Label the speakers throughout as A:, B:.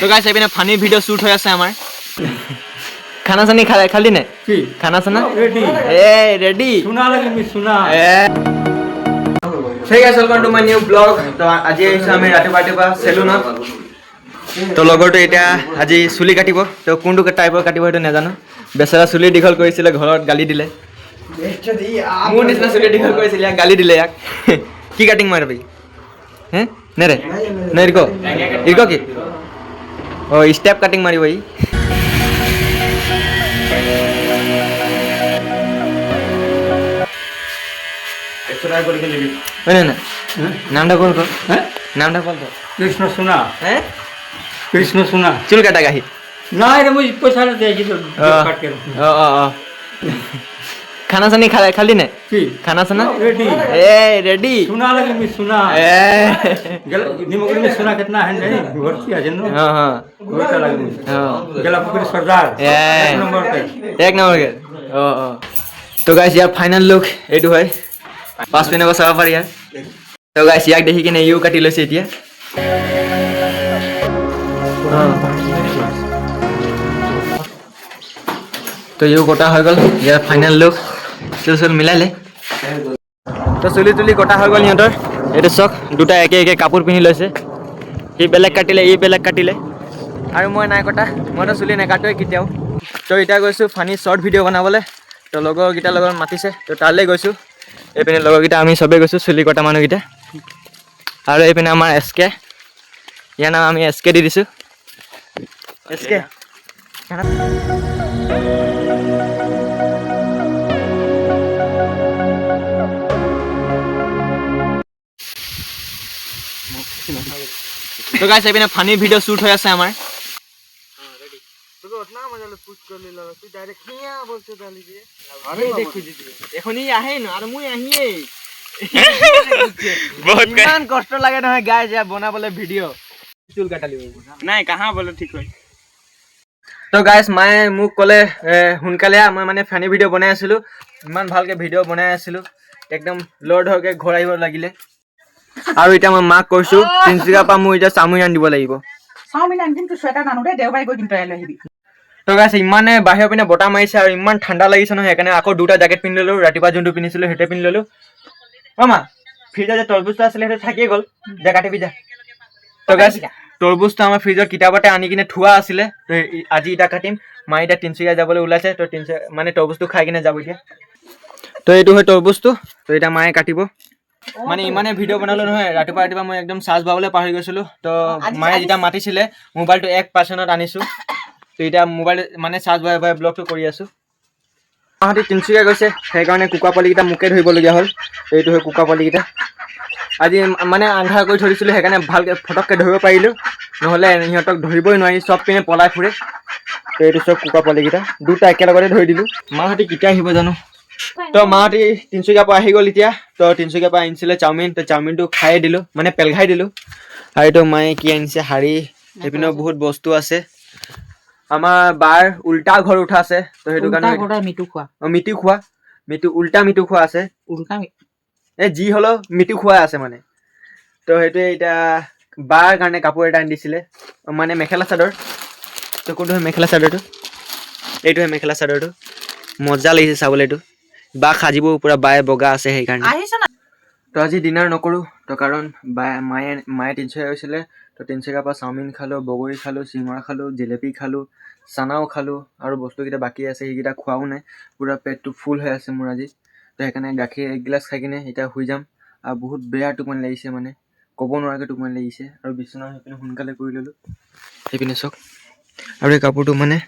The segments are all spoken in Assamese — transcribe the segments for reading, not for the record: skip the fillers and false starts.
A: তো গাইস এপিনে ফানি ভিডিও শুট হৈ আছে আমাৰ খানা চানি খালি নাই
B: কি
A: খানা চানা
B: রেডি
A: এ রেডি
B: শুনা লাগে মি শুনা
A: ঠিক আছে welcome to my new blog তো আজি আহিছো আমি ৰাতিপুৱা চেলুনত তো লগৰটো এতিয়া আজি চুলি কাটিব তো কোনটো টাইপৰ কাটিব সেইটো নাজানো বেচেৰা চুলি দীঘল কৰিছিলে ঘৰত গালি দিলে মোৰ নিচিনা চুলি দীঘল কৰিছিলে ইয়াক গালি দিলে ইয়াক কি কাটিং মাৰিবি হে নেৰে নেৰিক ইৰক কি ও স্টেপ কাটিং মাৰিব ই এক্সট্রা করে দিবি না না নামটা বল তো হ্যাঁ নামটা বল তো
B: কৃষ্ণ শুনা
A: হ্যাঁ
B: কৃষ্ণ শুনা
A: চুল কাটা গাহি
B: না রে মুই পয়সা না দেই তো কাট কে
A: ও খানা চানি খালি নাই
B: কি
A: খানা চানা
B: রেডি
A: এ রেডি
B: শুনা লাগে মি শুনা
A: এ
B: निमगरी में सुना कितना है नहीं भर्ती है जन्नो
A: हां हां
B: घोटा लगे मुझे
A: हां
B: गला पुकुरी सरदार
A: ए
B: एक नंबर पे
A: एक नंबर के ओ तो गाइस यार फाइनल लुक एटु है 5 मिनट को चाब पारि यार तो गाइस याक देखि किने यू काटि लैसे এতিয়া तो यू गोटा हो गल यार फाइनल लुक चल मिलाले तो चुली तुली गोटा हो गल हिंतर एटु सक दुटा एके एके कापुर पिनि लैसे इ बेलेग काटिले इ बेलेग काटिले আৰু মই নাই কটা মই তো চুলি নেকাটোৱে কিতিয়াও তো এটা গৈছো ফানি শৰ্ট ভিডিও বনাবলে তো লগৰ গিটা লগৰ মাতিছে তো তালে গৈছো এপিনে লগৰ গিটা আমি সবে গৈছো চুলি কটা মানুহ গিটা আৰু এপিনে আমাৰ এসকে ইয়াৰ নাম আমি এসকে দি দিছো এসকে तो गाइस एपिने फानी ভিডিও শুট হৈ আছে আমাৰ तो ना मजा ले पुश कर लेला तू डायरेक्ट हिया बोलते डाली दिए अरे देखु जी एखनी आहे न और मुई आहिए बहुत मान कष्ट लागे न गाइस या बनाबले वीडियो चुल काटली নাই कहां बोले ठीक होय तो गाइस माय मुक কলে হুনকালে মই মানে ফানি ভিডিও বনাই আছিলো ইমান ভালকে ভিডিও বনাই আছিলো একদম লৰ্ড হকে ঘৰ আহিব লাগিলে আৰু এটা মই মাক কৈছো তিনচিকা পা মই এটা চামুই আন দিব লাগিব
C: চাউমিন আন কিন্তু সোয়েটাৰ নানো দে দেওবাৰে গৈ কিন্তু লৈ আহিবি
A: তো গাইস ইমানে বাহিৰ পিনে বটা মাৰিছে আৰু ইমান ঠাণ্ডা লাগিছে নহয় সেইকাৰণে আকৌ দুটা জ্যাকেট পিন্ধি ললো ৰাতিপুৱা যোনটো পিন্ধিছিলো হেতে পিন্ধি ললো মামা ফ্ৰিজত যে তৰবুজটো আছিলে হেতে থাকি গল জাগাতে বিজা তো গাইস তৰবুজটো আমাৰ ফ্ৰিজত কিতাপতে আনি কিনে থুৱা আছিলে তো আজি এটা কাটিম মাই এটা তিনচিকা যাবলৈ ওলাইছে তো তিনচিকা মানে তৰবুজটো খাই কিনে যাব এতিয়া তো এইটো হয় তৰবুজটো তো এটা মায়ে কাটিব মানে ইমানে ভিডিও বনালো নহয় ৰাতিপুৱা মই একদম চাৰ্জ বাবলে পাহৰি গৈছিলো তো মায়ে যেটা মাতিছিলে মোবাইলটো 1% আনিছো তো এটা মোবাইল মানে চাৰ্জ বাই ব্লগটো কৰি আছো আহাতি তিনচিকা গৈছে সেই কাৰণে কুকা পালি কিটা মুকে ধৰিব লগিয়া হল এইটো হয় কুকা পালি কিটা আজি মানে আন্ধাৰ কৰি ধৰিছিলো সেইকাৰণে ভালকে ফটককে ধৰিব পাৰিলো নহলে ইহঁতক ধৰিবই নোৱাৰি সব পিনে পলাই ফুৰে তো এইটো সব কুকা পালি কিটা দুটা একেলগতে ধৰি দিলো মাহাতি কিটা আহিব জানো তো মাহাতি তিনচিকা পা আহি গল এতিয়া তো তিনচিকা পা আনিছিলে চাউমিন তো চাউমিনটো খাই দিলো মানে পেলঘাই দিলো আৰু তো মায়ে কি আনিছে হাৰি এপিনে বহুত বস্তু আছে আমাৰ বাৰ উল্টা ঘৰ উঠা আছে তো হেতু কাৰণে
C: ঘৰৰ মিটু খোৱা
A: মিটু উল্টা মিটু খোৱা আছে
C: উল্টা
A: এ জি হলো মিটু খোৱা আছে মানে তো হেতু এটা বাৰ কাৰণে কাপোৰ এটা আনি দিছিলে মানে মেখেলা চাদৰ তো কোনটো মেখেলা চাদৰটো এইটো মেখেলা চাদৰটো মজা লাগিছে চাবলৈ এইটো বা খাজিব পুৰা বায়ে বগা আছে সেই কাৰণে
C: আহিছ না
A: তো আজি ডিনাৰ নকৰো তো কাৰণ মায়ে তিনচিকা গৈছিলে তো তিনচিকা পা চাউমিন খালো বগৰী খালো চিঙৰা খালো জিলেপি খালো চানাও খালো আৰু বস্তুকেইটা বাকি আছে সেইকেইটা খোৱাও নাই পুৰা পেটটো ফুল হৈ আছে মোৰ আজি তো সেইকাৰণে গাখীৰ এক গিলাচ খাই কিনে এতিয়া শুই যাম আৰু বহুত বেয়া টোপনি লাগিছে মানে ক'ব নোৱাৰাকৈ টোপনি লাগিছে আৰু বিছনা সেইপিনে সোনকালে কৰি ল'লো সেইপিনে চাওক আৰু এই কাপোৰটো মানে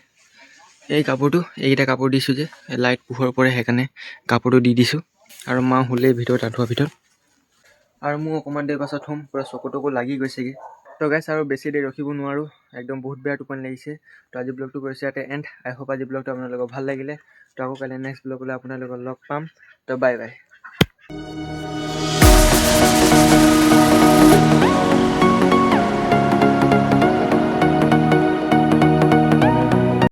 A: এই কাপোৰটো এইকেইটা কাপোৰ দিছোঁ যে লাইট পোহৰ পৰে সেইকাৰণে কাপোৰটো দি দিছোঁ আৰু মা শুলে ভিতৰত আঁঠুৱাৰ ভিতৰত আৰু মোৰ অকণমান দেৰি পাছত শুম পুৰা চকুটকু লাগি গৈছেগৈ তো গাইছ আৰু বেছি দেৰি ৰখিব নোৱাৰোঁ একদম বহুত বেয়া টোপনি লাগিছে তো আজি ব্লগটো কৰিছোঁ ইয়াতে এণ্ড আই হোপ আজি ব্লগটো আপোনালোকৰ ভাল লাগিলে তো আকৌ কাইলৈ নেক্সট ব্লগলৈ আপোনালোকক লগ পাম তো বাই বাই